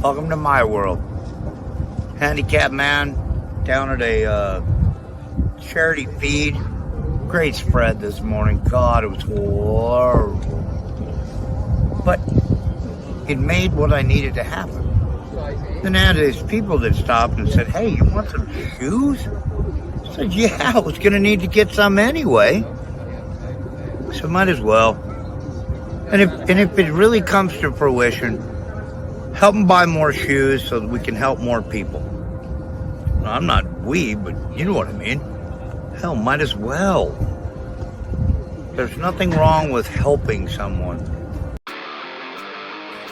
Welcome to my world. Handicapped man down at a charity feed. Great spread this morning. God, it was horrible. But it made what I needed to happen. Then I had these people that stopped and said, "Hey, you want some shoes?" I said, "Yeah, I was going to need to get some anyway. So might as well." And if it really comes to fruition, help them buy more shoes so that we can help more people. Well, I'm not but you know what I mean. Hell, might as well. There's nothing wrong with helping someone.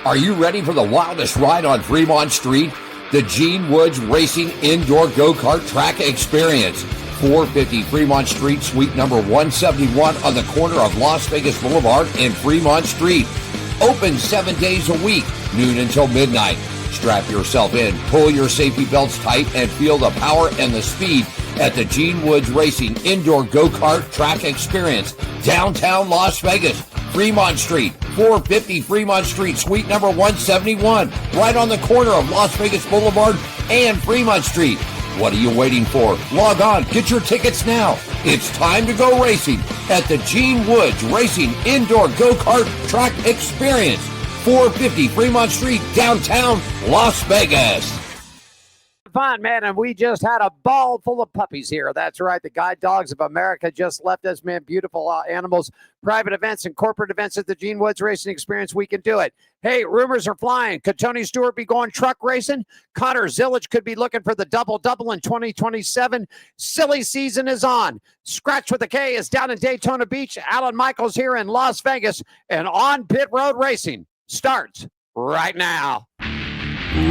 Are you ready for the wildest ride on Fremont Street? The Gene Woods Racing Indoor Go-Kart Track Experience. 450 Fremont Street, suite number 171 on the corner of Las Vegas Boulevard and Fremont Street. Open 7 days a week, noon until midnight. Strap yourself in, pull your safety belts tight, and feel the power and the speed at the Gene Woods Racing Indoor Go-Kart Track Experience, downtown Las Vegas, Fremont Street, 450 Fremont Street, suite number 171, right on the corner of Las Vegas Boulevard and Fremont Street. What are you waiting for? Log on, get your tickets now. It's time to go racing at the Gene Woods Racing Indoor Go-Kart Track Experience, 450 Fremont Street, downtown Las Vegas. Fun, man, and we just had a ball full of puppies here. That's right. The Guide Dogs of America just left us, man. Beautiful animals, private events and corporate events at the Gene Woods Racing Experience. We can do it. Hey, rumors are flying. Could Tony Stewart be going truck racing? Connor Zillage could be looking for the double-double in 2027. Silly season is on. Scratch with a K is down in Daytona Beach. Alan Michaels here in Las Vegas. And On Pit Road Racing starts right now.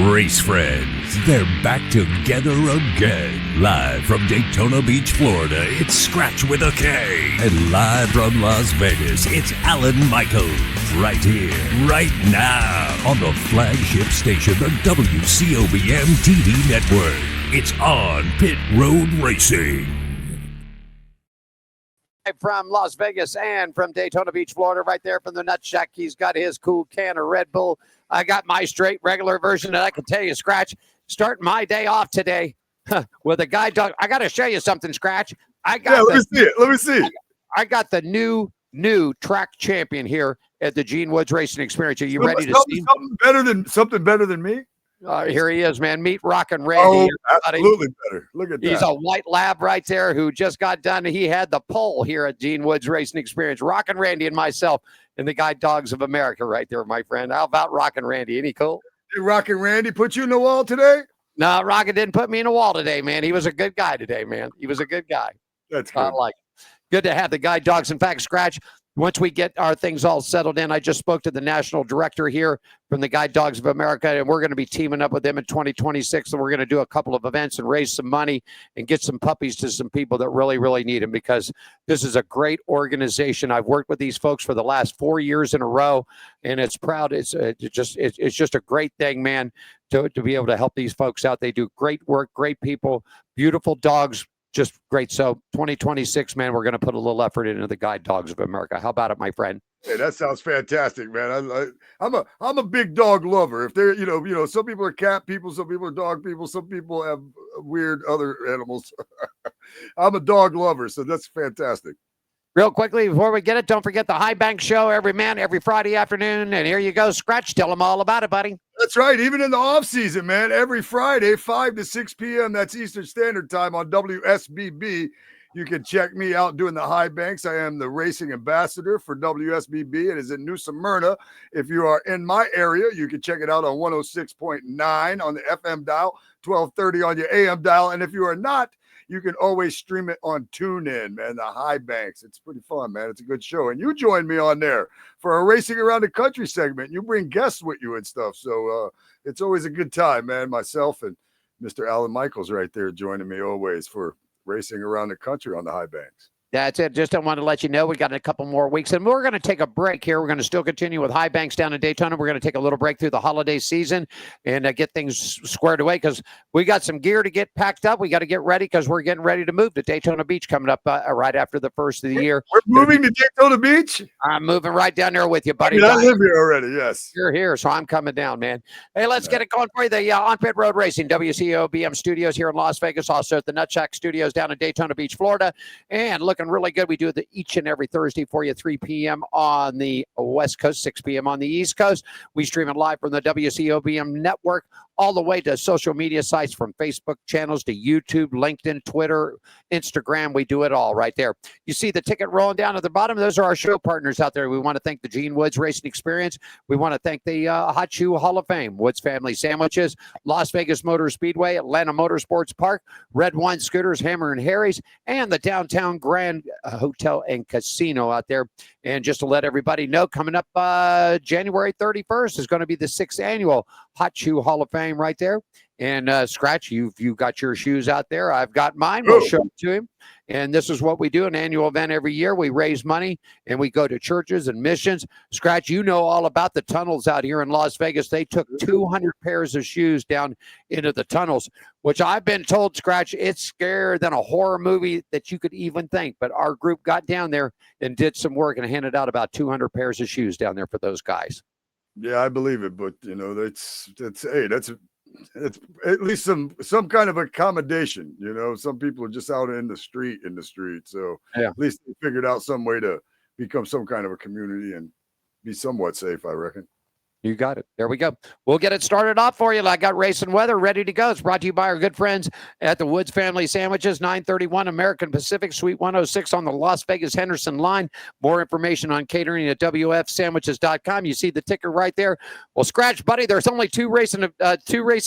Race friends, they're back together again. Live from Daytona Beach, Florida, it's Scratch with a K. And live from Las Vegas, it's Alan Michaels. Right here, right now, on the flagship station, the WCOBM TV network. It's On Pit Road Racing. From Las Vegas and from Daytona Beach, Florida, right there from the Nut Shack. He's got his cool can of Red Bull. I got my straight regular version, and I can tell you, Scratch, starting my day off today with a Guide Dog. I got to show you something, Scratch. Let me see it. I got the new track champion here at the Gene Woods Racing Experience. Are you ready to see something better than me? Here he is, man. Meet Rockin' Randy. Oh, absolutely better. Look at that. He's a white lab right there who just got done. He had the pole here at Gene Woods Racing Experience. Rockin' Randy and myself and the Guide Dogs of America right there, my friend. How about Rockin' Randy? Any cool? Did Rockin' Randy put you in the wall today? No, Rockin' didn't put me in the wall today, man. He was a good guy today, man. He was a good guy. That's good. I like it. Good to have the Guide Dogs. In fact, Scratch, once we get our things all settled in, I just spoke to the national director here from the Guide Dogs of America, and we're going to be teaming up with them in 2026, and we're going to do a couple of events and raise some money and get some puppies to some people that really, really need them, because this is a great organization. I've worked with these folks for the last 4 years in a row, and it's proud. It's just a great thing, man, to be able to help these folks out. They do great work, great people, beautiful dogs. Just great. So 2026, man, we're going to put a little effort into the Guide Dogs of America. How about it, my friend? Hey, that sounds fantastic, man. I'm a big dog lover. If they're, some people are cat people, some people are dog people, some people have weird other animals. I'm a dog lover, so that's fantastic. Real quickly, before we get it, don't forget the High Bank Show every Friday afternoon. And here you go, Scratch. Tell them all about it, buddy. That's right. Even in the off season, man, every Friday, 5 to 6 p.m. That's Eastern Standard Time on WSBB. You can check me out doing the high banks. I am the racing ambassador for WSBB. It is in New Smyrna. If you are in my area, you can check it out on 106.9 on the FM dial, 1230 on your AM dial. And if you are not, you can always stream it on TuneIn, man, the high banks. It's pretty fun, man. It's a good show. And you join me on there for a Racing Around the Country segment. You bring guests with you and stuff. So it's always a good time, man. Myself and Mr. Alan Michaels right there joining me always for Racing Around the Country on the high banks. That's it. Just want to let you know we got a couple more weeks, and we're going to take a break here. We're going to still continue with high banks down in Daytona. We're going to take a little break through the holiday season and get things squared away because we got some gear to get packed up. We got to get ready because we're getting ready to move to Daytona Beach coming up right after the first of the year. We're moving to Daytona Beach? I'm moving right down there with you, buddy. I live here already, yes. You're here, so I'm coming down, man. Hey, let's get it going for you. The On-Pit Road Racing, WCO BM Studios here in Las Vegas, also at the Nutsack Studios down in Daytona Beach, Florida, and looking really good. We do it each and every Thursday for you, 3 p.m. on the West Coast, 6 p.m. on the East Coast. We stream it live from the WCO BM network all the way to social media sites from Facebook channels to YouTube, LinkedIn, Twitter, Instagram. We do it all right there. You see the ticket rolling down at the bottom. Those are our show partners out there. We want to thank the Gene Woods Racing Experience. We want to thank the Hot Shoe Hall of Fame, Woods Family Sandwiches, Las Vegas Motor Speedway, Atlanta Motorsports Park, Red Wine Scooters, Hammer and Harry's, and the Downtown Grand Hotel and Casino out there. And just to let everybody know, coming up January 31st is going to be the 6th annual Hot Shoe Hall of Fame right there. And Scratch, you've got your shoes out there. I've got mine. We'll show it to him. And this is what we do, an annual event every year. We raise money and we go to churches and missions. Scratch, you know all about the tunnels out here in Las Vegas. They took 200 pairs of shoes down into the tunnels, which I've been told, Scratch, it's scarier than a horror movie that you could even think. But our group got down there and did some work and handed out about 200 pairs of shoes down there for those guys. Yeah, I believe it. But, that's at least some kind of accommodation. Some people are just out in the street. So at least they figured out some way to become some kind of a community and be somewhat safe, I reckon. You got it. There we go. We'll get it started off for you. I got racing weather ready to go. It's brought to you by our good friends at the Woods Family Sandwiches, 931 American Pacific, Suite 106 on the Las Vegas Henderson line. More information on catering at wfsandwiches.com. You see the ticker right there. Well, Scratch, buddy, there's only two racing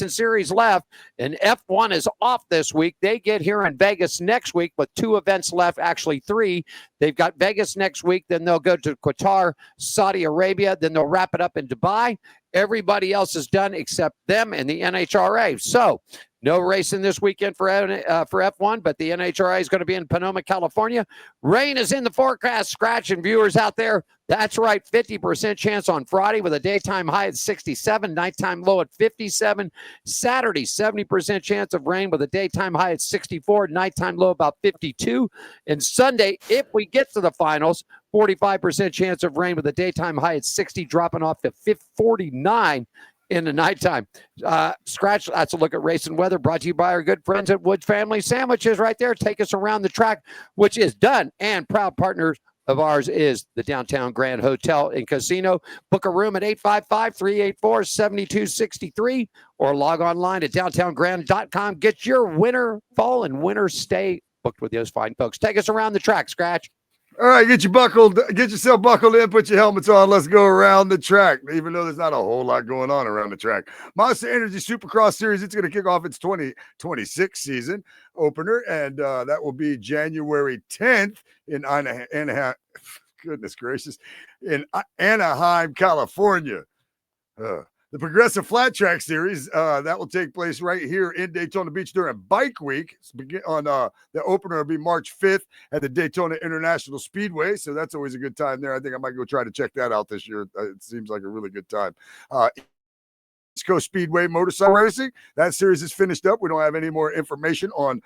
series left, and F1 is off this week. They get here in Vegas next week with 2 events left, actually 3. They've got Vegas next week, then they'll go to Qatar, Saudi Arabia, then they'll wrap it up in Dubai. Everybody else is done except them and the NHRA. So no racing this weekend for F1, but the NHRA is going to be in Sonoma, California. Rain is in the forecast, Scratch, and viewers out there. That's right, 50% chance on Friday with a daytime high at 67, nighttime low at 57. Saturday, 70% chance of rain with a daytime high at 64, nighttime low about 52. And Sunday, if we get to the finals, 45% chance of rain with a daytime high at 60, dropping off to 49 in the nighttime. Scratch, that's a look at race and weather brought to you by our good friends at Woods Family Sandwiches right there. Take us around the track, which is done, and proud partners of ours is the Downtown Grand Hotel and Casino. Book a room at 855-384-7263 or log online at downtowngrand.com. Get your winter, fall, and winter stay booked with those fine folks. Take us around the track, Scratch. All right, get yourself buckled in, put your helmets on. Let's go around the track, even though there's not a whole lot going on around the track. Monster Energy Supercross Series, it's going to kick off its 2026 season opener, and that will be January 10th in Anaheim. Goodness gracious, in Anaheim, California. The Progressive Flat Track Series, that will take place right here in Daytona Beach during Bike Week. The opener will be March 5th at the Daytona International Speedway, so that's always a good time there. I think I might go try to check that out this year. It seems like a really good time. East Coast Speedway Motorcycle Racing, that series is finished up. We don't have any more information on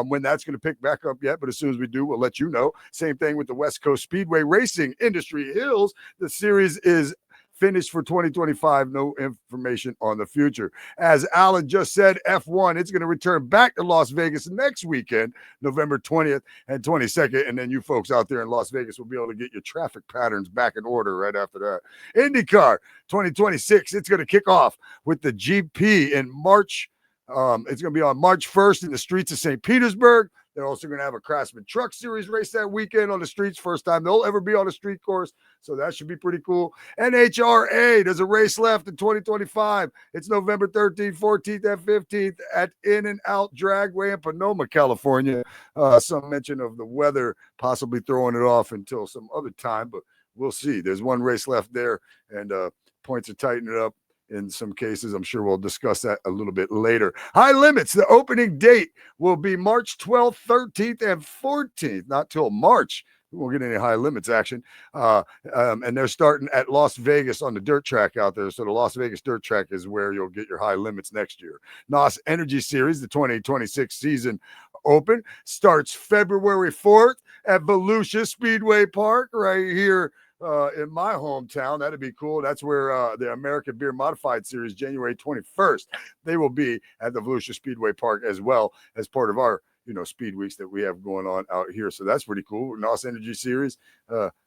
when that's going to pick back up yet, but as soon as we do, we'll let you know. Same thing with the West Coast Speedway Racing Industry Hills. The series is finished for 2025. No information on the future. As Alan just said, F1, it's going to return back to Las Vegas next weekend, November 20th and 22nd. And then you folks out there in Las Vegas will be able to get your traffic patterns back in order right after that. IndyCar 2026, it's going to kick off with the GP in March. It's going to be on March 1st in the streets of St. Petersburg. They're also going to have a Craftsman Truck Series race that weekend on the streets. First time they'll ever be on a street course. So that should be pretty cool. NHRA, there's a race left in 2025. It's November 13th, 14th, and 15th at In-N-Out Dragway in Sonoma, California. Some mention of the weather possibly throwing it off until some other time, but we'll see. There's one race left there, and points are tightening up in some cases. I'm sure we'll discuss that a little bit later. High Limits, the opening date will be March 12th, 13th, and 14th. Not till March. We won't get any High Limits action. And they're starting at Las Vegas on the dirt track out there. So the Las Vegas dirt track is where you'll get your High Limits next year. NOS Energy Series, the 2026 season open, starts February 4th at Volusia Speedway Park right here in my hometown. That'd be cool. That's where the American Beer Modified Series, January 21st, they will be at the Volusia Speedway Park as well as part of our speed weeks that we have going on out here. So that's pretty cool. NOS Energy Series.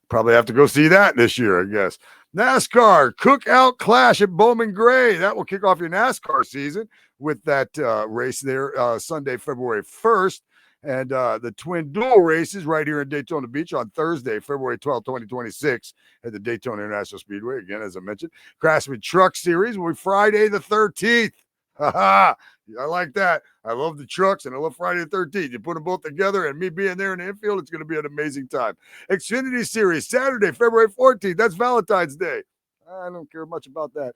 Probably have to go see that this year, I guess. NASCAR Cookout Clash at Bowman Gray. That will kick off your NASCAR season with that race there Sunday, February 1st. And the twin dual races right here in Daytona Beach on Thursday, February 12th, 2026 at the Daytona International Speedway. Again, as I mentioned, Craftsman Truck Series will be Friday the 13th. I like that. I love the trucks and I love Friday the 13th. You put them both together and me being there in the infield, it's going to be an amazing time. Xfinity Series, Saturday, February 14th. That's Valentine's Day. I don't care much about that.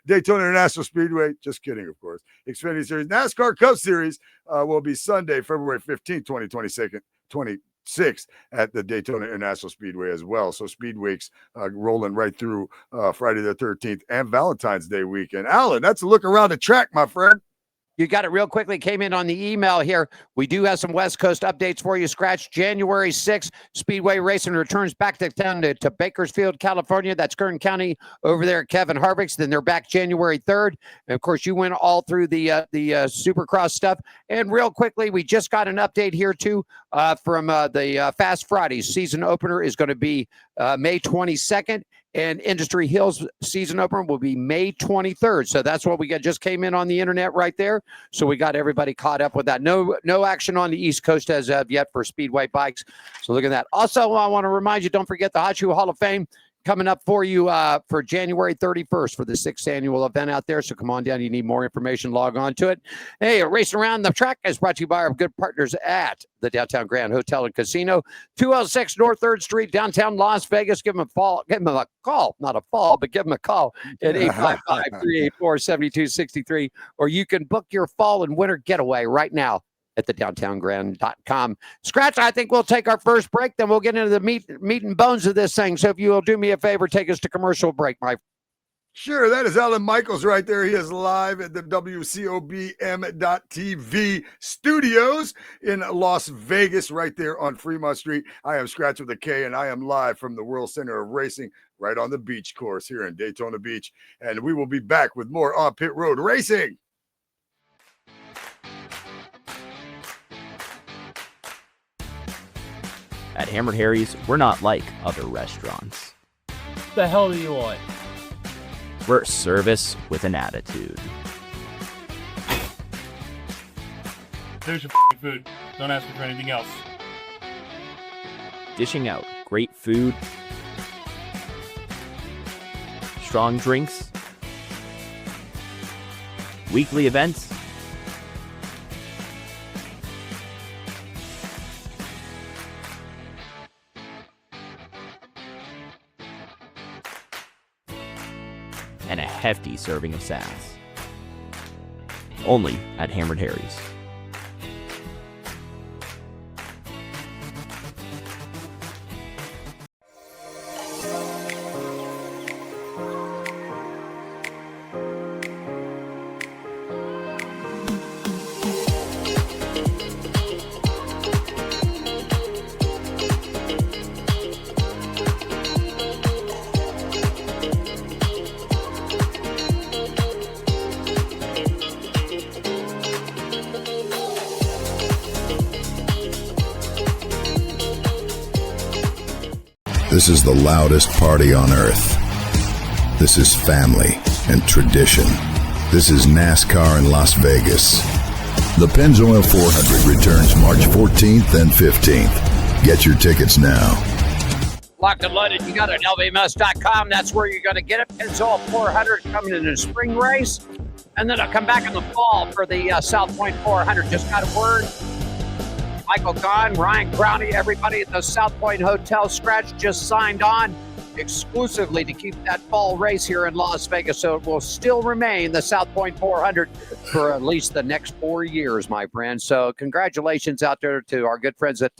Daytona International Speedway. Just kidding, of course. Xfinity Series. NASCAR Cup Series will be Sunday, February 15th, 2026 at the Daytona International Speedway as well. So Speed Weeks rolling right through Friday the 13th and Valentine's Day weekend. Alan, that's a look around the track, my friend. You got it real quickly. Came in on the email here. We do have some West Coast updates for you. Scratch January 6th. Speedway Racing returns back to town to Bakersfield, California. That's Kern County over there at Kevin Harvick's. Then they're back January 3rd. And of course, you went all through the Supercross stuff. And real quickly, we just got an update here too from the Fast Fridays. Season opener is going to be May 22nd. And Industry Hills season opener will be May 23rd. So that's what we got. Just came in on the internet right there. So we got everybody caught up with that. No action on the East Coast as of yet for Speedway bikes. So look at that. Also, I want to remind you, don't forget the Hot Shoe Hall of Fame coming up for you for January 31st for the 6th annual event out there. So come on down. You need more information, log on to it. Hey, Racing Around the Track is brought to you by our good partners at the Downtown Grand Hotel and Casino, 206 North 3rd Street, downtown Las Vegas. Give them a call, not a fall, but give them a call at 855-384-7263, or you can book your fall and winter getaway right now at the downtowngrand.com. Scratch, I think we'll take our first break, then we'll get into the meat and bones of this thing. So if you will do me a favor, take us to commercial break, my friend. Sure, that is Alan Michaels right there. He is live at the WCOBM.TV studios in Las Vegas, right there on Fremont Street. I am Scratch with a K, and I am live from the World Center of Racing right on the beach course here in Daytona Beach. And we will be back with more On Pit Road Racing. At Hammered Harry's, we're not like other restaurants. The hell do you want? We're service with an attitude. There's your food. Don't ask me for anything else. Dishing out great food, strong drinks, weekly events, and a hefty serving of sass. Only at Hammered Harry's. This is the loudest party on earth. This is family and tradition. This is NASCAR in Las Vegas. The Pennzoil 400 returns March 14th and 15th. Get your tickets now. Locked and loaded. You got it at lvms.com. That's where you're going to get it. Pennzoil 400 coming in the spring race. And then I'll come back in the fall for the South Point 400. Just got a word. Michael Gahn, Ryan Crowney, everybody at the South Point Hotel Scratch just signed on. exclusively to keep that fall race here in Las Vegas. So it will still remain the South Point 400 for at least the next 4 years, my friend. So congratulations out there to our good friends at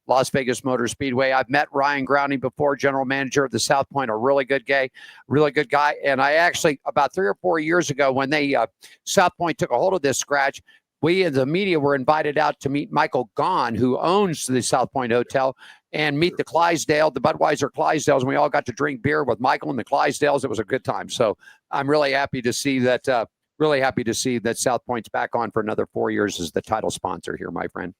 Las Vegas Motor Speedway. I've met Ryan Grounding before, general manager of the South Point, a really good guy. And I actually, about 3 or 4 years ago, when they South Point took a hold of this scratch, we as the media were invited out to meet Michael Gahn, who owns the South Point Hotel, and meet the Budweiser Clydesdales. And we all got to drink beer with Michael and the Clydesdales. It was a good time. So I'm really happy to see that. South Point's back on for another 4 years as the title sponsor here, my friend.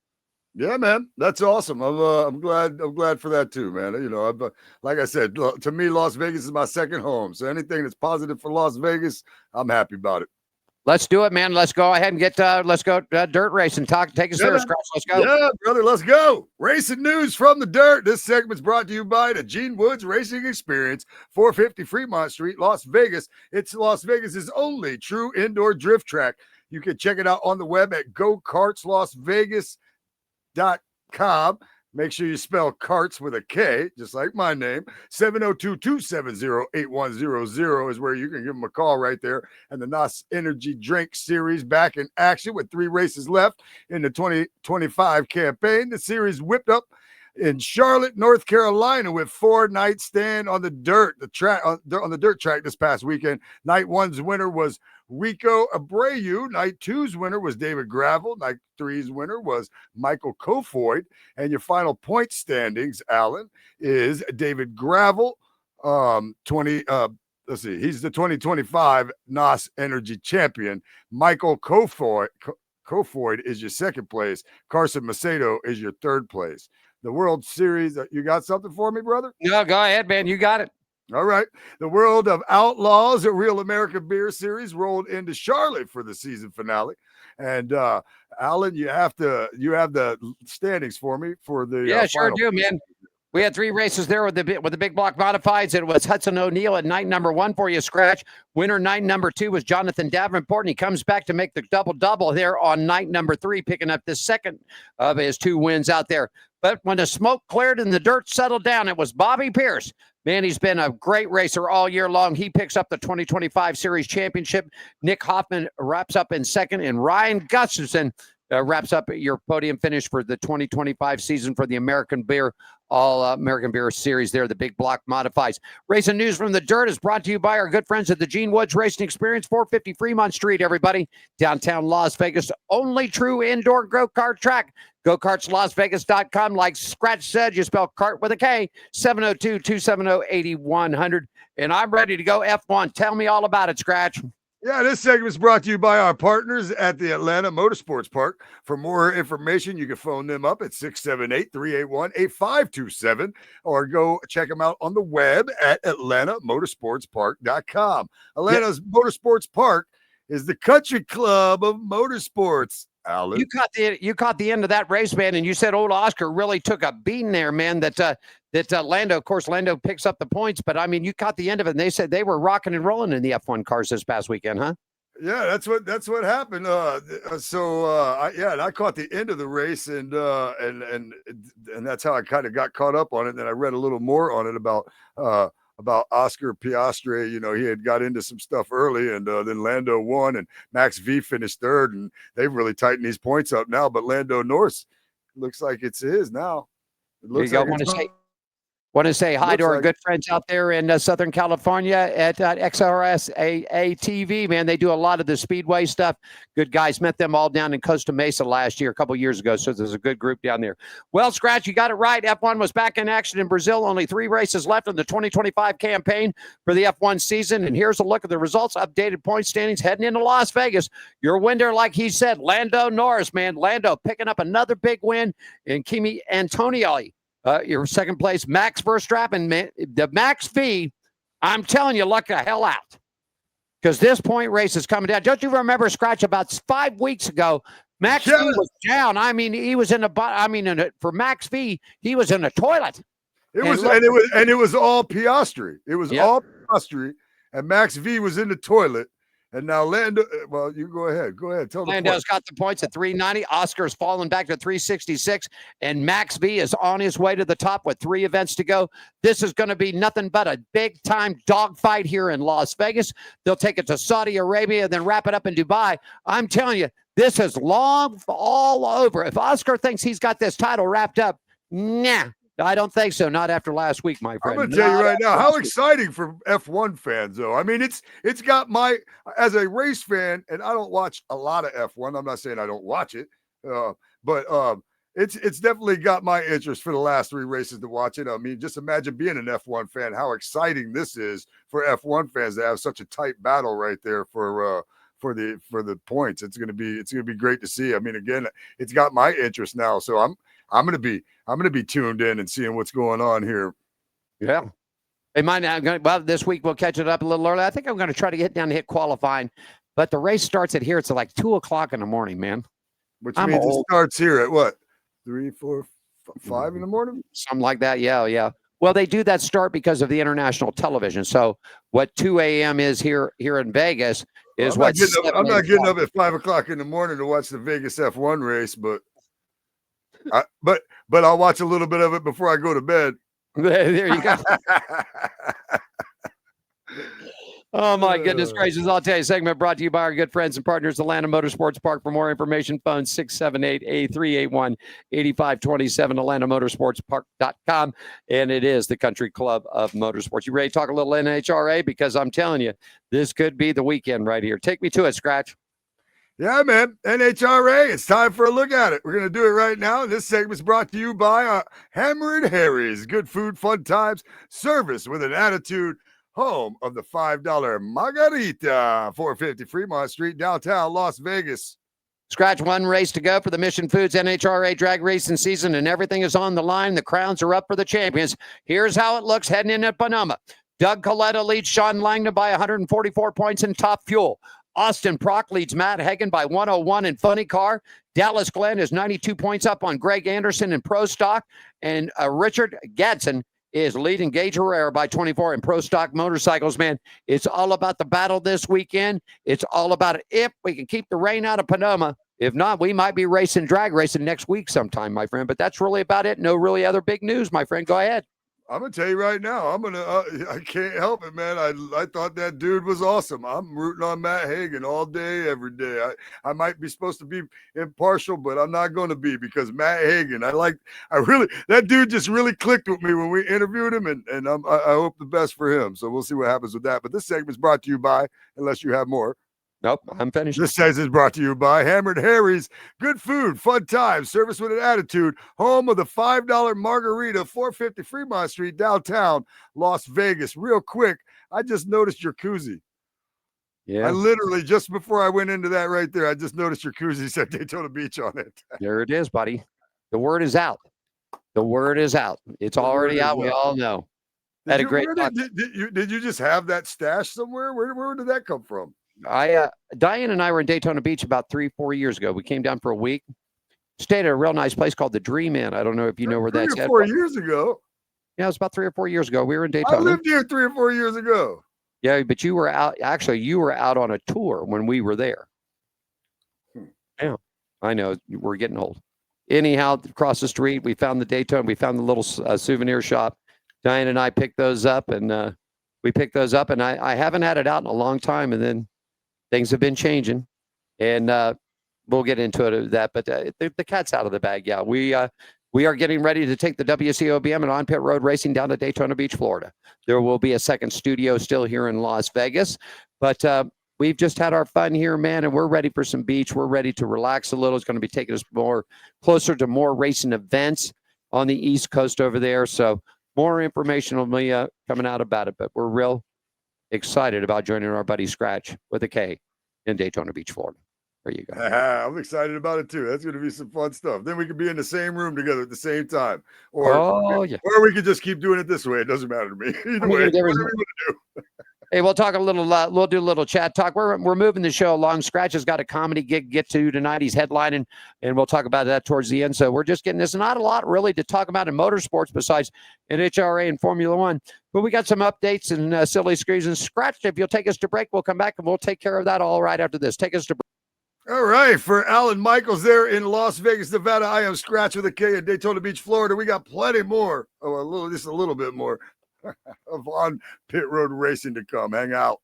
Yeah, man, that's awesome. I'm glad for that too, man. You know, like I said, to me, Las Vegas is my second home. So anything that's positive for Las Vegas, I'm happy about it. Let's do it, man. Let's go ahead and get dirt racing. Take us there, Scratch. Let's go. Yeah, brother, let's go. Racing news from the dirt. This segment's brought to you by the Gene Woods Racing Experience, 450 Fremont Street, Las Vegas. It's Las Vegas's only true indoor drift track. You can check it out on the web at gokartslasvegas.com. Make sure you spell carts with a K, just like my name. 702-270-8100 is where you can give them a call right there. And the NOS Energy Drink Series back in action with 3 races left in the 2025 campaign. The series whipped up in Charlotte, North Carolina, with 4-night stand on the dirt, on the dirt track this past weekend. Night 1's winner was Rico Abreu. Night 2's winner was David Gravel. Night 3's winner was Michael Kofoid. And your final point standings, Alan, is David Gravel, he's the 2025 NOS Energy Champion. Michael Kofoid is your second place. Carson Macedo is your third place. The World Series, you got something for me, brother? No, go ahead, man. You got it. All right. The World of Outlaws, a Real American Beer Series, rolled into Charlotte for the season finale. And Alan, you have the standings for me for the yeah, sure final. do, man. We had 3 races there with the big block modifieds. It was Hudson O'Neill at night number 1 for you, Scratch. Winner night number 2 was Jonathan Davenport, and he comes back to make the double there on night number 3, picking up the second of his 2 wins out there. But when the smoke cleared and the dirt settled down, it was Bobby Pierce. Man, he's been a great racer all year long. He picks up the 2025 Series Championship. Nick Hoffman wraps up in second, and Ryan Gustafson wraps up your podium finish for the 2025 season for the American Beer All-American Beer Series there, the big block modifies. Racing news from the dirt is brought to you by our good friends at the Gene Woods Racing Experience, 450 Fremont Street, everybody. Downtown Las Vegas, only true indoor go-kart track. GoKartsLasVegas.com. Like Scratch said, you spell cart with a K, 702-270-8100. And I'm ready to go F1. Tell me all about it, Scratch. Yeah, this segment is brought to you by our partners at the Atlanta Motorsports Park. For more information, you can phone them up at 678-381-8527 or go check them out on the web at atlantamotorsportspark.com. Atlanta's Motorsports Park is the country club of motorsports. Alan, you caught the end of that race, man, and you said old Oscar really took a beating there, man. That Lando, of course, Lando picks up the points, but I mean, you caught the end of it. And they said they were rocking and rolling in the F1 cars this past weekend, huh? Yeah, that's what happened. And I caught the end of the race, and that's how I kind of got caught up on it. And then I read a little more on it about Oscar Piastri. You know, he had got into some stuff early, and then Lando won, and Max V finished third, and they've really tightened these points up now. But Lando Norris looks like it's his now. It looks like Want to say hi to our good friends out there in Southern California at XRSA TV, man. They do a lot of the speedway stuff. Good guys. Met them all down in Costa Mesa last year, a couple years ago. So there's a good group down there. Well, Scratch, you got it right. F1 was back in action in Brazil. Only 3 races left in the 2025 campaign for the F1 season. And here's a look at the results. Updated point standings heading into Las Vegas. Your winner, like he said, Lando Norris, man. Lando picking up another big win in Kimi Antonelli. Your second place, Max Verstappen, man, the Max V, I'm telling you, luck the hell out. Because this point race is coming down. Don't you remember, Scratch, about 5 weeks ago, Max V was down. I mean, he was for Max V, he was in a toilet. It was all Piastri. It was all Piastri, and Max V was in the toilet. And now Lando, well, you go ahead. Go ahead. Tell the point. Lando's got the points at 390. Oscar's fallen back to 366. And Max V is on his way to the top with 3 events to go. This is going to be nothing but a big-time dogfight here in Las Vegas. They'll take it to Saudi Arabia and then wrap it up in Dubai. I'm telling you, this is long all over. If Oscar thinks he's got this title wrapped up, nah. I don't think so. Not after last week, my friend. I'm going to tell you right now, how exciting for F1 fans, though. I mean, it's got my, as a race fan, and I don't watch a lot of F1. I'm not saying I don't watch it, but it's definitely got my interest for the last 3 races to watch it. I mean, just imagine being an F1 fan, how exciting this is for F1 fans to have such a tight battle right there for the points. It's gonna be great to see. I mean, again, it's got my interest now, so I'm gonna be tuned in and seeing what's going on here. Yeah, it might not. Well, this week we'll catch it up a little early. I think I'm going to try to get down to hit qualifying, but the race starts at here. It's like 2:00 in the morning, man. Which means it starts here at what, 3, 4, 5 in the morning, something like that. Yeah. Well, they do that start because of the international television. So what 2 a.m. is here in Vegas is I'm not getting up at 5 o'clock in the morning to watch the Vegas F1 race, but I'll watch a little bit of it before I go to bed. There you go. Oh, my goodness gracious. I'll tell you, segment brought to you by our good friends and partners, Atlanta Motorsports Park. For more information, phone 678-8381-8527, AtlantaMotorsportsPark.com. And it is the country club of motorsports. You ready to talk a little NHRA? Because I'm telling you, this could be the weekend right here. Take me to it, Scratch. Yeah, man. NHRA, it's time for a look at it. We're going to do it right now. This segment's brought to you by Hammered Harry's. Good food, fun times, service with an attitude. Home of the $5 Margarita, 450 Fremont Street, downtown Las Vegas. Scratch, 1 race to go for the Mission Foods NHRA drag racing season, and everything is on the line. The crowns are up for the champions. Here's how it looks heading in at Panama. Doug Coletta leads Sean Langdon by 144 points in Top Fuel. Austin Prock leads Matt Hagan by 101 in Funny Car. Dallas Glenn is 92 points up on Greg Anderson in Pro Stock. And Richard Gadsden is leading Gage Herrera by 24 in Pro Stock Motorcycles, man. It's all about the battle this weekend. It's all about it. If we can keep the rain out of Panama. If not, we might be drag racing next week sometime, my friend. But that's really about it. No really other big news, my friend. Go ahead. I'm going to tell you right now, I can't help it, man. I thought that dude was awesome. I'm rooting on Matt Hagan all day, every day. I might be supposed to be impartial, but I'm not going to be, because Matt Hagan, that dude just really clicked with me when we interviewed him, and I hope the best for him. So we'll see what happens with that. But this segment's brought to you by, unless you have more. Nope, I'm finished. This segment is brought to you by Hammered Harry's. Good food, fun times, service with an attitude. Home of the $5 Margarita, 450 Fremont Street, downtown Las Vegas. Real quick, I just noticed your koozie. Yeah. I literally, just before I went into that right there, I just noticed your koozie said Daytona Beach on it. There it is, buddy. The word is out. The word is out. It's already out. We all know. Had a great talk. Did you just have that stash somewhere? Where did that come from? Diane and I were in Daytona Beach about 3-4 years ago. We came down for a week, stayed at a real nice place called the Dream Inn. I don't know if you know where that's at. 4 years ago. Yeah, it was about 3 or 4 years ago. We were in Daytona. I lived here 3 or 4 years ago. Yeah, but you were out. Actually, you were out on a tour when we were there. Yeah, I know. We're getting old. Anyhow, across the street, we found the Daytona. We found the little souvenir shop. Diane and I picked those up, and I haven't had it out in a long time. And then things have been changing, and we'll get into that. But the cat's out of the bag. Yeah, we are getting ready to take the WCOBM and on pit road racing down to Daytona Beach, Florida. There will be a second studio still here in Las Vegas, but we've just had our fun here, man, and we're ready for some beach. We're ready to relax a little. It's going to be taking us closer to more racing events on the East Coast over there. So more information will be coming out about it, but we're real excited about joining our buddy Scratch with a K in Daytona Beach, Florida. There you go. I'm excited about it too. That's going to be some fun stuff. Then we could be in the same room together at the same time, or we could just keep doing it this way. It doesn't matter to me. Either way, whatever you want to do. Hey, we'll talk a little. We'll do a little chat talk. We're moving the show along. Scratch has got a comedy gig to get to tonight. He's headlining, and we'll talk about that towards the end. So we're just getting this. Not a lot really to talk about in motorsports besides NHRA and Formula One. But we got some updates and silly screens and Scratch. If you'll take us to break, we'll come back and we'll take care of that all right after this. Take us to break. All right, for Alan Michaels there in Las Vegas, Nevada, I am Scratch with a K at Daytona Beach, Florida. We got plenty more, just a little bit more of on pit road racing to come. Hang out.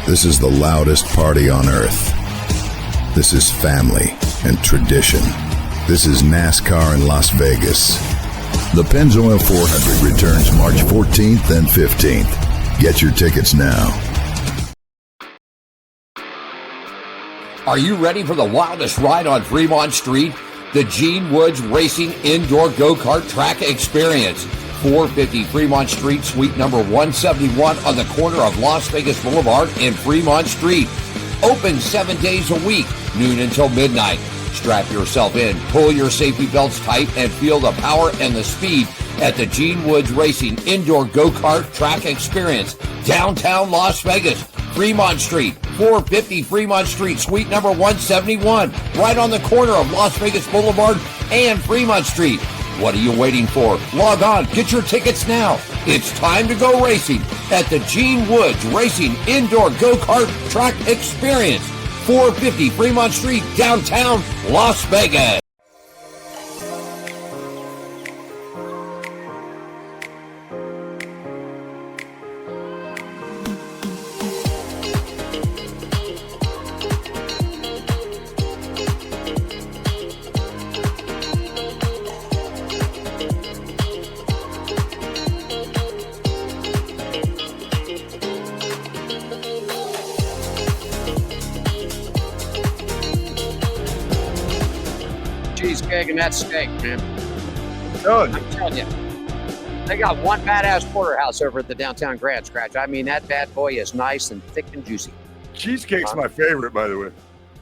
This is the loudest party on earth. This is family and tradition. This is NASCAR in Las Vegas. The Pennzoil 400 returns March 14th and 15th. Get your tickets now. Are you ready for the wildest ride on Fremont Street? The Gene Woods Racing Indoor Go-Kart Track Experience. 450 Fremont Street, suite number 171 on the corner of Las Vegas Boulevard and Fremont Street. Open 7 days a week, noon until midnight. Strap yourself in, pull your safety belts tight, and feel the power and the speed at the Gene Woods Racing Indoor Go-Kart Track Experience. Downtown Las Vegas, Fremont Street, 450 Fremont Street, suite number 171, right on the corner of Las Vegas Boulevard and Fremont Street. What are you waiting for? Log on, get your tickets now. It's time to go racing at the Gene Woods Racing Indoor Go-Kart Track Experience, 450 Fremont Street, downtown Las Vegas. Cheesecake and that steak, man. Done. I'm telling you. They got one badass porterhouse over at the downtown Grand Scratch. I mean, that bad boy is nice and thick and juicy. Cheesecake's my favorite, by the way.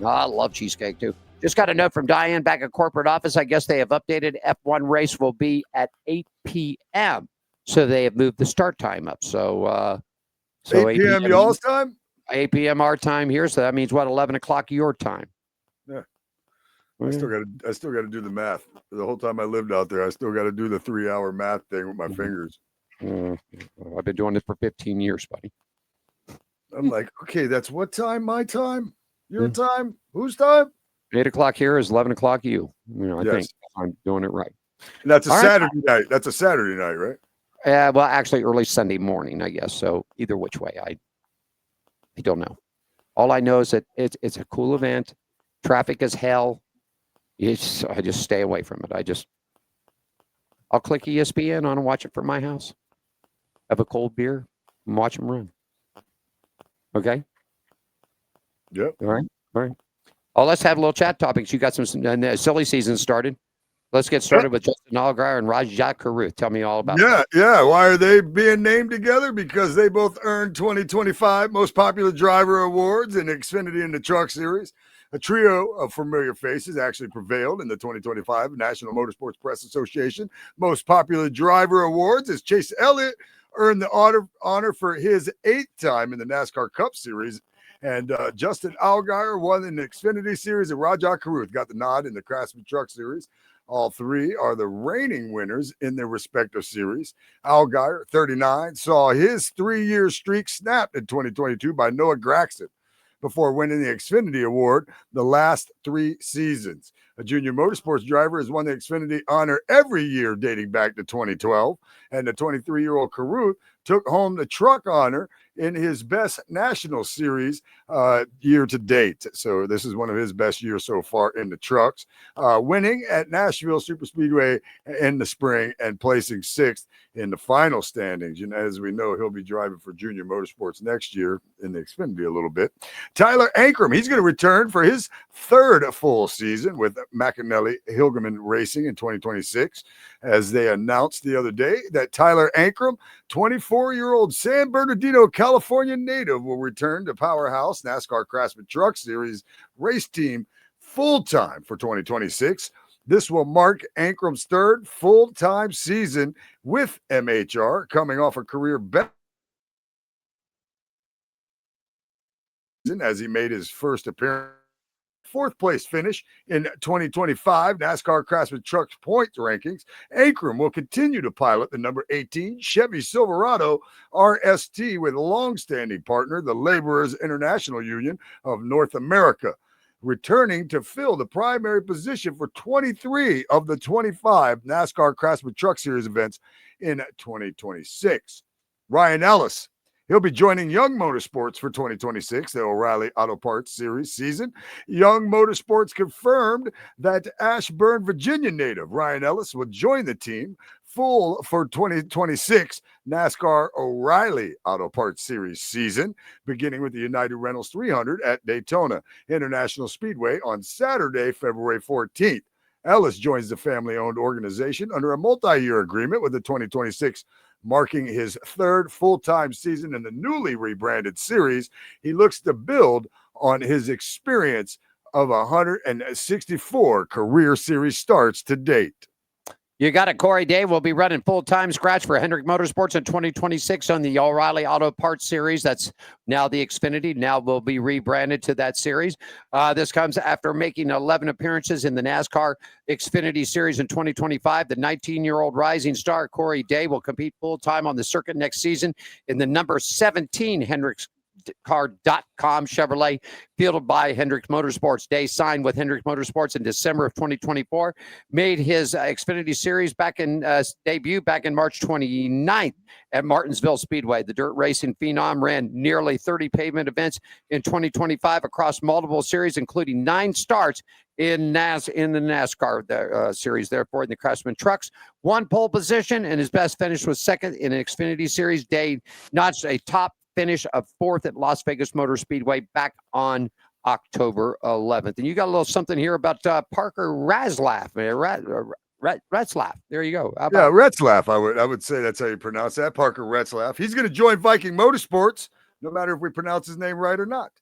Oh, I love cheesecake, too. Just got a note from Diane back at corporate office. I guess they have updated. F1 race will be at 8 p.m. So they have moved the start time up. So 8 p.m. y'all's time? 8 p.m. our time here. So that means, what, 11 o'clock your time? Yeah. I still got to do the math. The whole time I lived out there, I still got to do the 3-hour math thing with my fingers. I've been doing this for 15 years, buddy. I'm like, okay, that's what time? My time? Your time? Whose time? 8 o'clock here is 11 o'clock you. I Yes. think I'm doing it right. And that's a All right. Saturday night. That's a Saturday night, right? Well, actually, early Sunday morning, I guess. So either which way, I don't know. All I know is that it's a cool event. Traffic is hell. I just stay away from it. I'll click ESPN on and watch it from my house. Have a cold beer and watch them run. Okay? Yep. All right. Oh, let's have a little chat topics. You got some silly season started. Let's get started with Justin Allgaier and Rajah Caruth. Tell me all about it. Yeah. Why are they being named together? Because they both earned 2025 Most Popular Driver Awards in Xfinity and the Truck Series. A trio of familiar faces actually prevailed in the 2025 National Motorsports Press Association Most Popular Driver Awards as Chase Elliott earned the honor for his 8th time in the NASCAR Cup Series. And Justin Allgaier won in the Xfinity Series, and Rajah Caruth got the nod in the Craftsman Truck Series. All three are the reigning winners in their respective series. Allgaier, 39, saw his 3-year streak snapped in 2022 by Noah Gragson before winning the Xfinity Award the last 3 seasons. A junior motorsports driver has won the Xfinity honor every year dating back to 2012, and the 23-year-old Caruth took home the truck honor in his best national series year to date. So this is one of his best years so far in the trucks, winning at Nashville Superspeedway in the spring and placing 6th in the final standings. And as we know, he'll be driving for Junior Motorsports next year in the Xfinity a little bit. Tyler Ankrum, he's going to return for his 3rd full season with McAnally Hilgeman Racing in 2026, as they announced the other day that Tyler Ankrum, 24-year-old San Bernardino, California native, will return to Powerhouse NASCAR Craftsman Truck Series race team full-time for 2026. This will mark Ankrum's 3rd full-time season with MHR, coming off a career best as he made his first appearance. 4th place finish in 2025 NASCAR Craftsman Trucks points rankings. Ankrum will continue to pilot the number 18 Chevy Silverado RST with longstanding partner, the Laborers International Union of North America, returning to fill the primary position for 23 of the 25 NASCAR Craftsman Truck Series events in 2026. Ryan Ellis, he'll be joining Young Motorsports for 2026, the O'Reilly Auto Parts Series season. Young Motorsports confirmed that Ashburn, Virginia native Ryan Ellis will join the team full for 2026 NASCAR O'Reilly Auto Parts Series season, beginning with the United Rentals 300 at Daytona International Speedway on Saturday, February 14th. Ellis joins the family-owned organization under a multi-year agreement with the 2026, marking his 3rd full-time season in the newly rebranded series. He looks to build on his experience of 164 career series starts to date. You got it. Corey Day will be running full-time scratch for Hendrick Motorsports in 2026 on the O'Reilly Auto Parts Series. That's now the Xfinity. Now will be rebranded to that series. This comes after making 11 appearances in the NASCAR Xfinity Series in 2025. The 19-year-old rising star Corey Day will compete full-time on the circuit next season in the number 17 Hendrick's Car.com Chevrolet, fielded by Hendrick Motorsports. Day signed with Hendrick Motorsports in December of 2024, made his Xfinity Series debut back in March 29th at Martinsville Speedway. The dirt racing phenom ran nearly 30 pavement events in 2025 across multiple series, including 9 starts in the NASCAR series. Therefore, in the Craftsman Trucks, 1 pole position, and his best finish was 2nd in an Xfinity Series. Day notched a top finish of 4th at Las Vegas Motor Speedway back on October 11th. And you got a little something here about Parker Retzlaff. Retzlaff. There you go. Yeah, Retzlaff. I would say that's how you pronounce that. Parker Retzlaff. He's going to join Viking Motorsports, no matter if we pronounce his name right or not,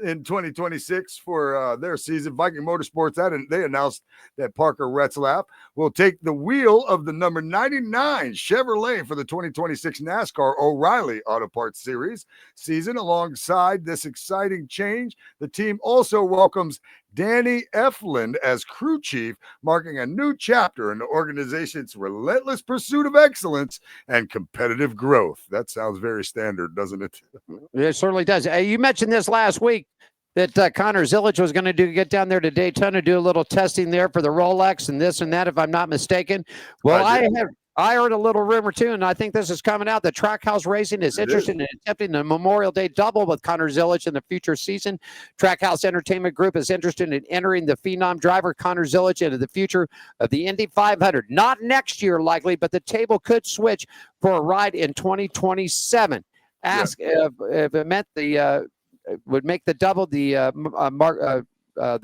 in 2026 for their season. Viking Motorsports, they announced that Parker Retzlaff will take the wheel of the number 99 Chevrolet for the 2026 NASCAR O'Reilly Auto Parts Series season. Alongside this exciting change, the team also welcomes Danny Eflin as crew chief, marking a new chapter in the organization's relentless pursuit of excellence and competitive growth. That sounds very standard, doesn't it? It certainly does. You mentioned this last week that Connor Zilic was going to get down there to Daytona, do a little testing there for the Rolex and this and that, if I'm not mistaken. Well, I heard a little rumor too, and I think this is coming out. The Trackhouse Racing is interested in attempting the Memorial Day double with Connor Zilic in the future season. Trackhouse Entertainment Group is interested in entering the phenom driver Connor Zilic into the future of the Indy 500. Not next year, likely, but the table could switch for a ride in 2027. Ask if it meant would make the double the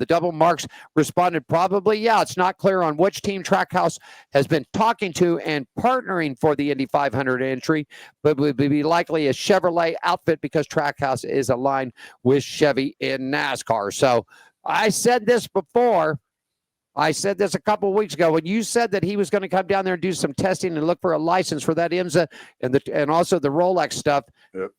double. Marks responded, probably, yeah. It's not clear on which team Trackhouse has been talking to and partnering for the Indy 500 entry, but would be likely a Chevrolet outfit because Trackhouse is aligned with Chevy in NASCAR. So I said this before. I said this a couple of weeks ago when you said that he was going to come down there and do some testing and look for a license for that IMSA and also the Rolex stuff. Yep.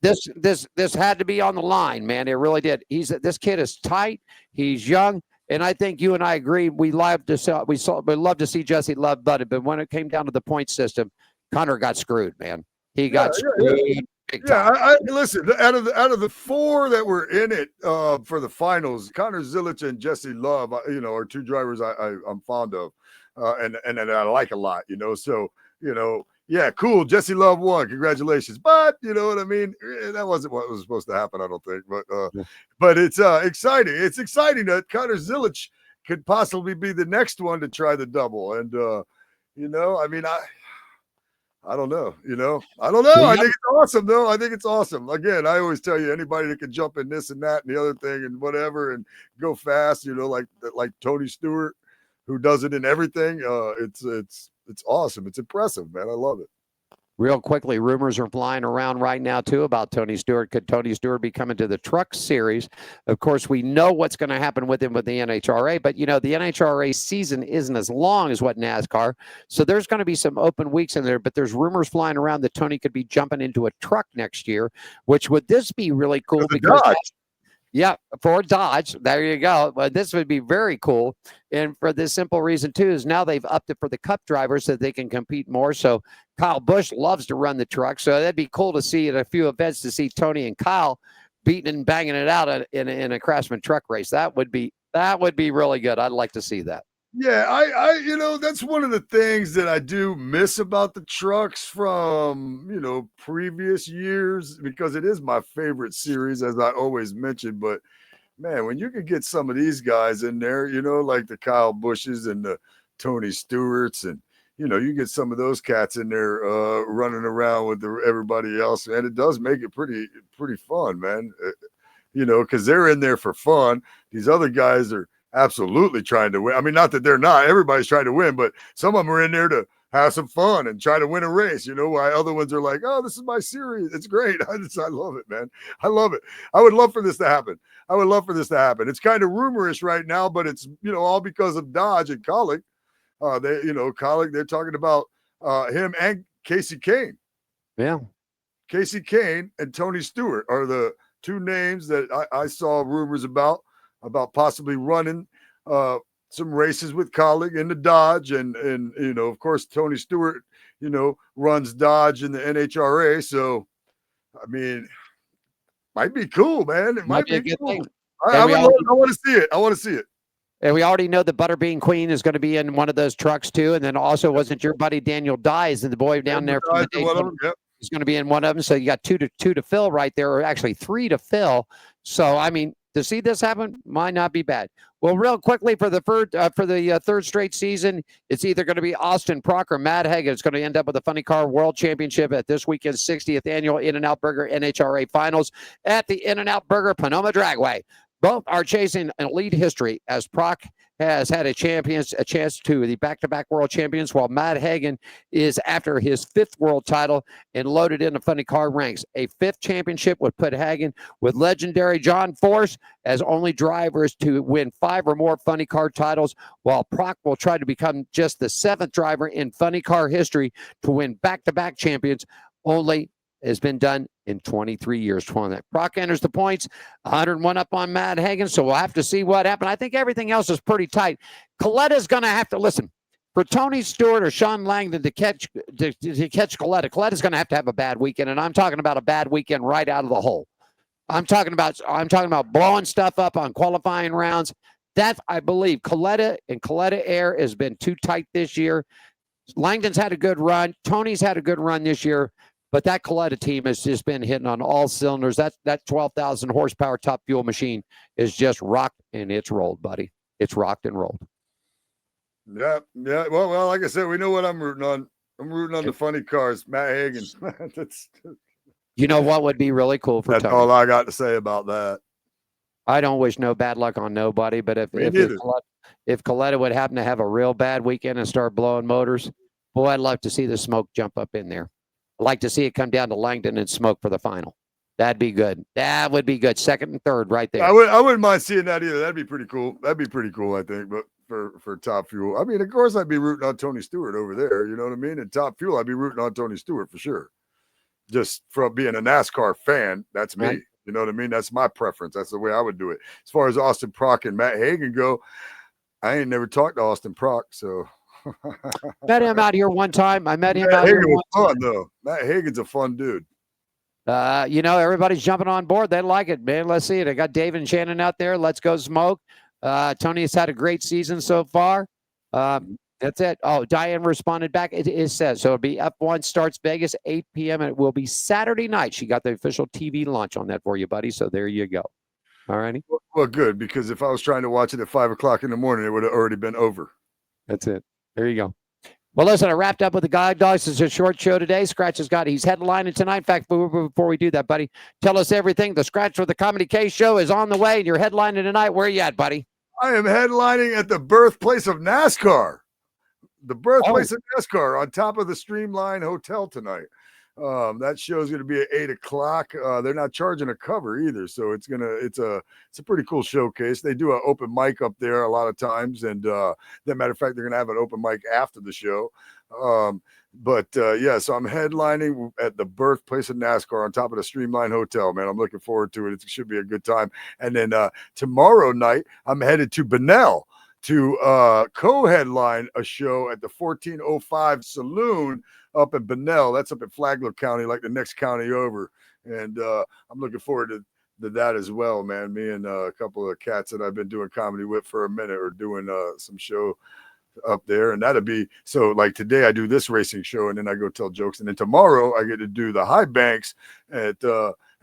This had to be on the line, man. It really did. This kid is tight. He's young, and I think you and I agree. We love to see Jesse Love butted, but when it came down to the point system, Connor got screwed, man. He got screwed. Yeah, listen. Out of the 4 that were in it for the finals, Connor Zilic and Jesse Love, are 2 drivers I'm fond of, and I like a lot. So Yeah, cool. Jesse Love won. Congratulations. But you know what I mean? That wasn't what was supposed to happen, I don't think. But it's exciting. It's exciting that Connor Zilic could possibly be the next one to try the double. And you know, I mean, I don't know, you know. I don't know. I think it's awesome, though. I think it's awesome. Again, I always tell you, anybody that can jump in this and that and the other thing and whatever and go fast, you know, like Tony Stewart, who does it in everything. It's awesome. It's impressive, man. I love it. Real quickly, rumors are flying around right now, too, about Tony Stewart. Could Tony Stewart be coming to the Truck Series? Of course, we know what's going to happen with him with the NHRA, but, you know, the NHRA season isn't as long as what NASCAR, so there's going to be some open weeks in there, but there's rumors flying around that Tony could be jumping into a truck next year, which would this be really cool because yeah, for Dodge. There you go. Well, this would be very cool. And for the simple reason, too, is now they've upped it for the Cup drivers so they can compete more. So Kyle Busch loves to run the truck. So that'd be cool to see at a few events to see Tony and Kyle beating and banging it out in a Craftsman truck race. That would be really good. I'd like to see that. Yeah, I you know, that's one of the things that I do miss about the trucks from, you know, previous years, because it is my favorite series, as I always mention. But man, when you can get some of these guys in there, you know, like the Kyle Bushes and the Tony Stewarts, and you know, you get some of those cats in there running around with everybody else, and it does make it pretty fun, man. You know, because they're in there for fun. These other guys are absolutely trying to win. I mean, not that they're not. Everybody's trying to win, but some of them are in there to have some fun and try to win a race, you know, while other ones are like, oh, this is my series. It's great. I love it, man. I love it. I would love for this to happen. It's kind of rumorish right now, but it's, you know, all because of Dodge and Collick. Collick, they're talking about him and Casey Kane. Yeah. Casey Kane and Tony Stewart are the two names that I saw rumors about possibly running some races with Colleague in the Dodge, and you know, of course, Tony Stewart, you know, runs Dodge in the NHRA. So, I mean, might be cool, man. It might be cool. I want to see it. I want to see it. And we already know the Butterbean Queen is going to be in one of those trucks too. And then also, wasn't your buddy Daniel Dyes and the boy down there from the Daytona? He's going to be in one of them. So you got two to fill right there, or actually 3 to fill. So I mean, to see this happen might not be bad. Well, real quickly for the third straight season, it's either going to be Austin Prock or Matt Hagan. It's going to end up with the Funny Car World Championship at this weekend's 60th annual In-N-Out Burger NHRA Finals at the In-N-Out Burger Panoma Dragway. Both are chasing elite history, as Prock has had a chance to the back-to-back world champions, while Matt Hagan is after his 5th world title and loaded into funny car ranks. A 5th championship would put Hagan with legendary John Force as only drivers to win 5 or more funny car titles, while Prock will try to become just the 7th driver in funny car history to win back-to-back champions. Only has been done in 23 years. Prock enters the points, 101 up on Matt Hagan, so we'll have to see what happens. I think everything else is pretty tight. Coletta's going to have to listen. For Tony Stewart or Sean Langdon to catch Coletta, Coletta's going to have a bad weekend, and I'm talking about a bad weekend right out of the hole. I'm talking about blowing stuff up on qualifying rounds. That, I believe, Coletta and Coletta Air has been too tight this year. Langdon's had a good run. Tony's had a good run this year. But that Coletta team has just been hitting on all cylinders. That 12,000 horsepower top fuel machine is just rocked and it's rolled, buddy. It's rocked and rolled. Yeah. Well, like I said, we know what I'm rooting on. I'm rooting on the funny cars, Matt Hagan. You know what would be really cool for That's Tony? all I got to say about that. I don't wish no bad luck on nobody, but if Coletta would happen to have a real bad weekend and start blowing motors, boy, I'd love to see the smoke jump up in there. I'd like to see it come down to Langdon and smoke for the final. That'd be good. That would be good. 2nd and 3rd right there. I wouldn't mind seeing that either. That'd be pretty cool. I think. But for Top Fuel, I mean, of course, I'd be rooting on Tony Stewart over there. You know what I mean? And Top Fuel, I'd be rooting on Tony Stewart for sure. Just from being a NASCAR fan, that's me. Right. You know what I mean? That's my preference. That's the way I would do it. As far as Austin Prock and Matt Hagan go, I ain't never talked to Austin Prock, so. Met him out here one time. I met him Matt out Hagan here was fun, though. Matt Hagan's a fun dude. You know, everybody's jumping on board. They like it, man. Let's see it. I got Dave and Shannon out there. Let's go smoke. Tony has had a great season so far. That's it. Oh, Diane responded back. It says so. It'll be F1 starts Vegas 8 p.m. and it will be Saturday night. She got the official TV launch on that for you, buddy. So there you go. All righty. Well, good, because if I was trying to watch it at 5 o'clock in the morning, it would have already been over. That's it. There you go. Well, listen, I wrapped up with the Guide Dogs. It's a short show today. Scratch has got, he's headlining tonight. In fact, before we do that, buddy, tell us everything. The Scratch with the Comedy K show is on the way, and you're headlining tonight. Where are you at, buddy? I am headlining at the birthplace of NASCAR. The birthplace of NASCAR on top of the Streamline Hotel tonight. That show is going to be at 8 o'clock. They're not charging a cover either, so it's a pretty cool showcase. They do an open mic up there a lot of times, and as a matter of fact, they're going to have an open mic after the show. Yeah, so I'm headlining at the birthplace of NASCAR on top of the Streamline Hotel, man. I'm looking forward to it. It should be a good time. And then tomorrow night, I'm headed to Bunnell to co-headline a show at the 1405 Saloon up in Bunnell. That's up in Flagler County, like the next county over. And I'm looking forward to that as well, man. Me and a couple of cats that I've been doing comedy with for a minute are doing some show up there. And that'll be, so like today I do this racing show and then I go tell jokes. And then tomorrow I get to do the high banks at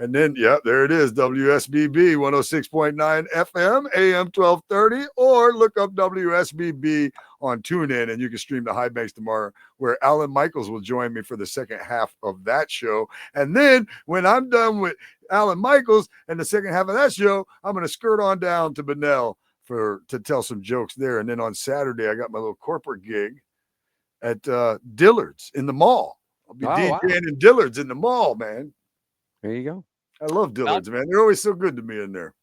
and then, yeah, there it is, WSBB 106.9 FM, AM 1230, or look up WSBB on TuneIn, and you can stream the High Banks tomorrow, where Alan Michaels will join me for the second half of that show. And then when I'm done with Alan Michaels and the second half of that show, I'm going to skirt on down to Bunnell to tell some jokes there. And then on Saturday, I got my little corporate gig at Dillard's in the mall. I'll be DJing in Dillard's in the mall, man. There you go. I love Dillard's, man. They're always so good to me in there.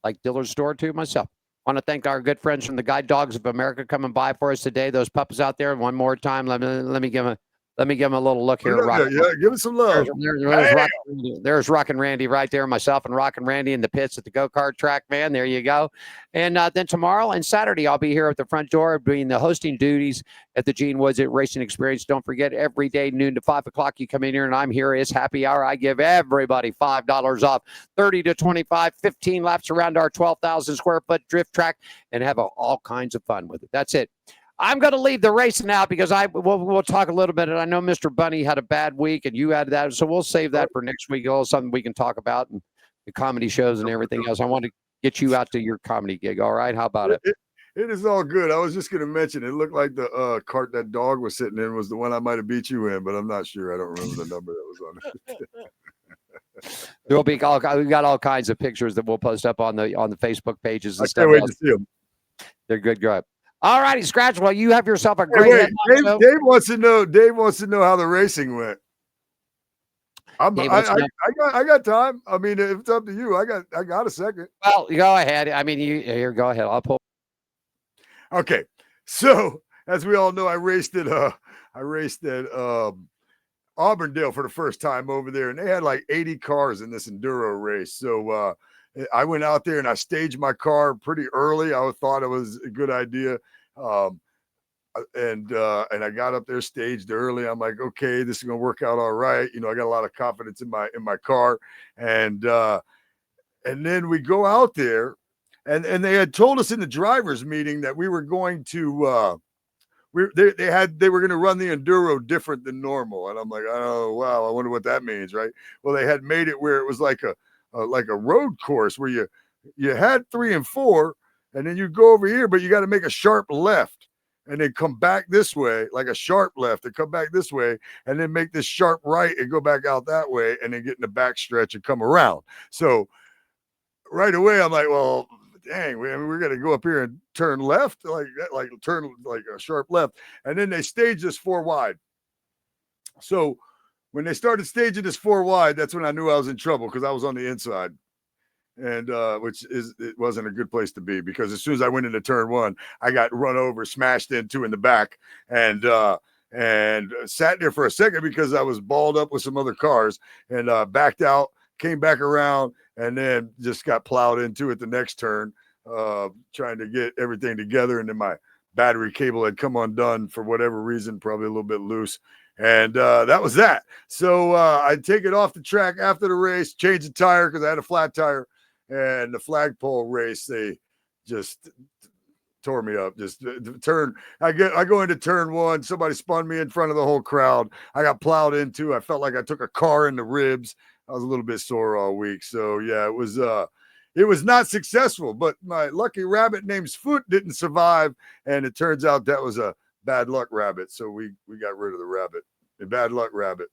Like Dillard's store too myself. I want to thank our good friends from the Guide Dogs of America coming by for us today. Those pups out there, one more time. Let me give them a little look here. Yeah, give us some love. There's Rockin' Randy right there. Myself and Rockin' Randy in the pits at the go-kart track, man. There you go. And then tomorrow and Saturday, I'll be here at the front door doing the hosting duties at the Gene Woods Racing Experience. Don't forget, every day, noon to 5 o'clock, you come in here and I'm here. It's happy hour. I give everybody $5 off, 30 to 25, 15 laps around our 12,000 square foot drift track and have all kinds of fun with it. That's it. I'm going to leave the racing now because we'll talk a little bit. And I know Mr. Bunny had a bad week and you had that. So we'll save that for next week. Something we can talk about and the comedy shows and everything else. I want to get you out to your comedy gig. All right. How about it? It is all good. I was just going to mention, it looked like the cart that dog was sitting in was the one I might have beat you in, but I'm not sure. I don't remember the number that was on it. There'll be we got all kinds of pictures that we'll post up on the Facebook pages and stuff. I can't wait to see them. They're good. Good. All righty, Scratch. Well, you have yourself a great. Dave wants to know. Dave wants to know how the racing went. I got time. I mean, if it's up to you, I got a second. Well, go ahead. I mean, go ahead. I'll pull. Okay, so as we all know, I raced at Auburndale for the first time over there, and they had like 80 cars in this enduro race. So I went out there and I staged my car pretty early. I thought it was a good idea. And I got up there staged early. I'm like, okay, this is going to work out all right. You know, I got a lot of confidence in my car. And then we go out there and they had told us in the driver's meeting that we were going to, they were going to run the enduro different than normal. And I'm like, oh, wow, I wonder what that means. Right. Well, they had made it where it was like a road course where you had 3 and 4 and then you go over here, but you got to make a sharp left and then come back this way, like a sharp left and come back this way and then make this sharp right and go back out that way and then get in the back stretch and come around. So right away, I'm like, well, dang, we're going to go up here and turn left, turn like a sharp left. And then they staged this 4 wide. So when they started staging this 4 wide, that's when I knew I was in trouble because I was on the inside, and it wasn't a good place to be because as soon as I went into turn 1, I got run over, smashed into in the back, and sat there for a second because I was balled up with some other cars, and backed out, came back around, and then just got plowed into at the next turn, trying to get everything together, and then my battery cable had come undone for whatever reason, probably a little bit loose. And that was that. So I'd take it off the track after the race, change the tire because I had a flat tire. And the flagpole race, they just tore me up. Just the turn. I go into turn one. Somebody spun me in front of the whole crowd. I got plowed into. I felt like I took a car in the ribs. I was a little bit sore all week. So yeah, it was not successful. But my lucky rabbit named Foot didn't survive, and it turns out that was a bad luck rabbit. So we got rid of the rabbit. A bad luck rabbit.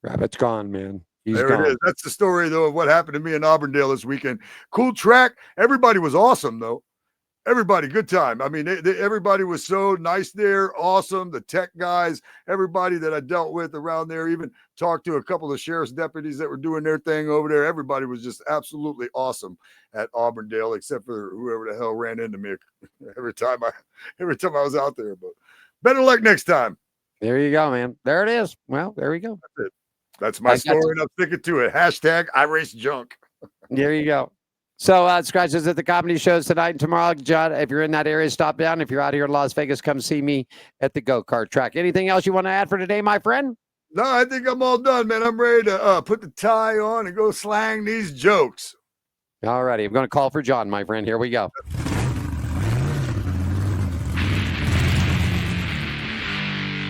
Rabbit's gone, man. He's there gone. it is. That's the story, though, of what happened to me in Auburndale this weekend. Cool track. Everybody was awesome, though. Everybody, good time. I mean, everybody was so nice there, awesome. The tech guys, everybody that I dealt with around there, even talked to a couple of sheriff's deputies that were doing their thing over there. Everybody was just absolutely awesome at Auburndale, except for whoever the hell ran into me every time I was out there. But better luck next time. There you go, man. There it is. Well, there we go. That's it. That's my story, and I'm sticking to it. Hashtag I race junk. There you go. So, Scratch is at the comedy shows tonight and tomorrow. John, if you're in that area, stop down. If you're out here in Las Vegas, come see me at the go-kart track. Anything else you want to add for today, my friend? No, I think I'm all done, man. I'm ready to put the tie on and go slang these jokes. All righty. I'm going to call for John, my friend. Here we go.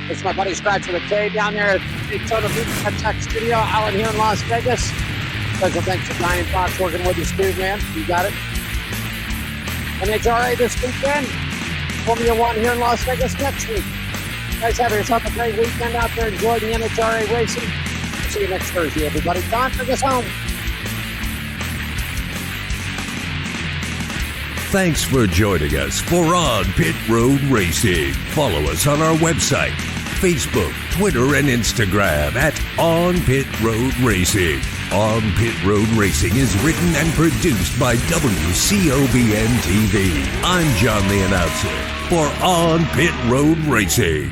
It's my buddy Scratch with a K down there at Daytona Beach Tech Studio, Alan here in Las Vegas. Special thanks to Brian Fox working with us too, man. You got it. NHRA this weekend. Formula One here in Las Vegas next week. Guys, have yourself a great weekend out there. Enjoy the NHRA racing. See you next Thursday, everybody. Don, bring us home. Thanks for joining us for On Pit Road Racing. Follow us on our website, Facebook, Twitter, and Instagram at On Pit Road Racing. On Pit Road Racing is written and produced by WCOBN TV. I'm John the Announcer for On Pit Road Racing.